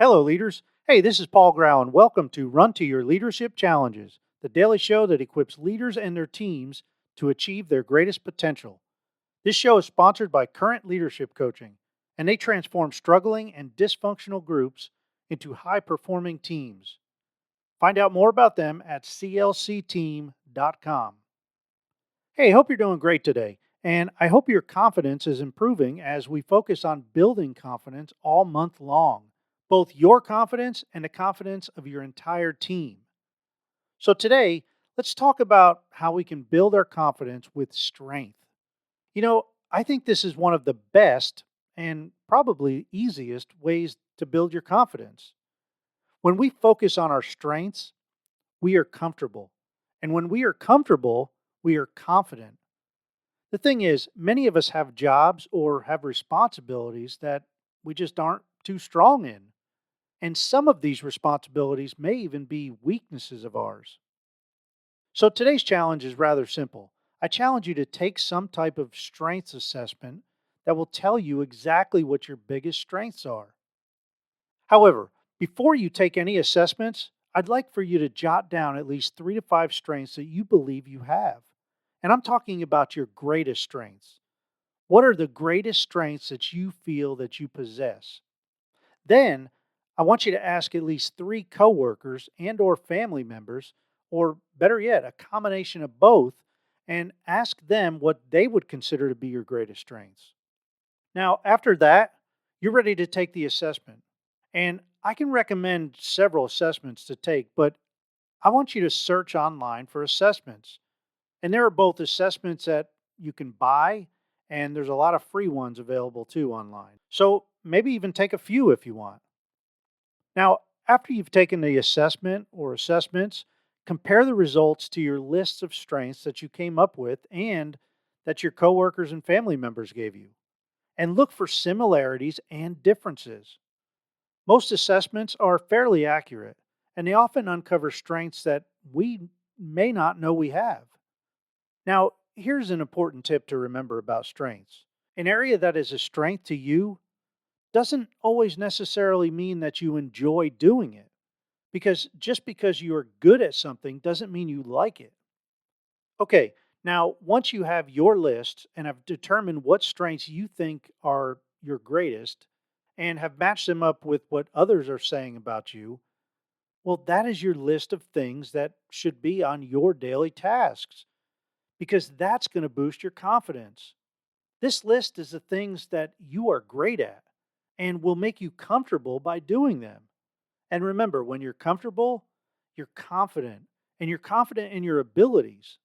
Hello, leaders. Hey, this is Paul Grau, and welcome to Run to Your Leadership Challenges, the daily show that equips leaders and their teams to achieve their greatest potential. This show is sponsored by Current Leadership Coaching, and they transform struggling and dysfunctional groups into high performing teams. Find out more about them at clcteam.com. Hey, hope you're doing great today, and I hope your confidence is improving as we focus on building confidence all month long, both your confidence and the confidence of your entire team. So, today, let's talk about how we can build our confidence with strength. I think this is one of the best and probably easiest ways to build your confidence. When we focus on our strengths, we are comfortable. And when we are comfortable, we are confident. The thing is, many of us have jobs or have responsibilities that we just aren't too strong in. And some of these responsibilities may even be weaknesses of ours. So today's challenge is rather simple. I challenge you to take some type of strengths assessment that will tell you exactly what your biggest strengths are. However, before you take any assessments, I'd like for you to jot down at least 3 to 5 strengths that you believe you have. And I'm talking about your greatest strengths. What are the greatest strengths that you feel that you possess? Then, I want you to ask at least 3 coworkers and or family members, or better yet, a combination of both, and ask them what they would consider to be your greatest strengths. Now, after that, you're ready to take the assessment. And I can recommend several assessments to take, but I want you to search online for assessments. And there are both assessments that you can buy, and there's a lot of free ones available too online. So maybe even take a few if you want. Now, after you've taken the assessment or assessments, compare the results to your lists of strengths that you came up with and that your coworkers and family members gave you. And look for similarities and differences. Most assessments are fairly accurate, and they often uncover strengths that we may not know we have. Now, here's an important tip to remember about strengths. An area that is a strength to you doesn't always necessarily mean that you enjoy doing it, because just because you are good at something doesn't mean you like it. Okay, now once you have your list and have determined what strengths you think are your greatest and have matched them up with what others are saying about you, well, that is your list of things that should be on your daily tasks because that's going to boost your confidence. This list is the things that you are great at and will make you comfortable by doing them. And remember, when you're comfortable, you're confident and you're confident in your abilities.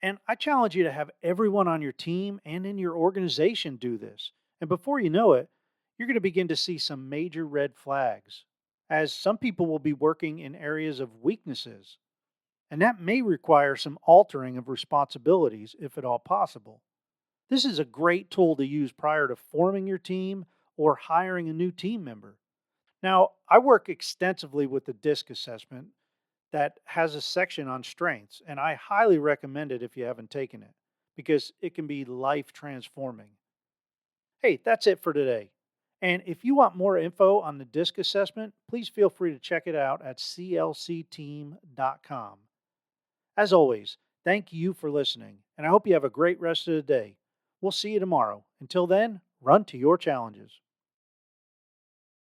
And I challenge you to have everyone on your team and in your organization do this. And before you know it, you're going to begin to see some major red flags, as some people will be working in areas of weaknesses. And that may require some altering of responsibilities, if at all possible. This is a great tool to use prior to forming your team or hiring a new team member. Now, I work extensively with the DISC assessment that has a section on strengths, and I highly recommend it if you haven't taken it because it can be life transforming. Hey, that's it for today. And if you want more info on the DISC assessment, please feel free to check it out at clcteam.com. As always, thank you for listening, and I hope you have a great rest of the day. We'll see you tomorrow. Until then, run to your challenges.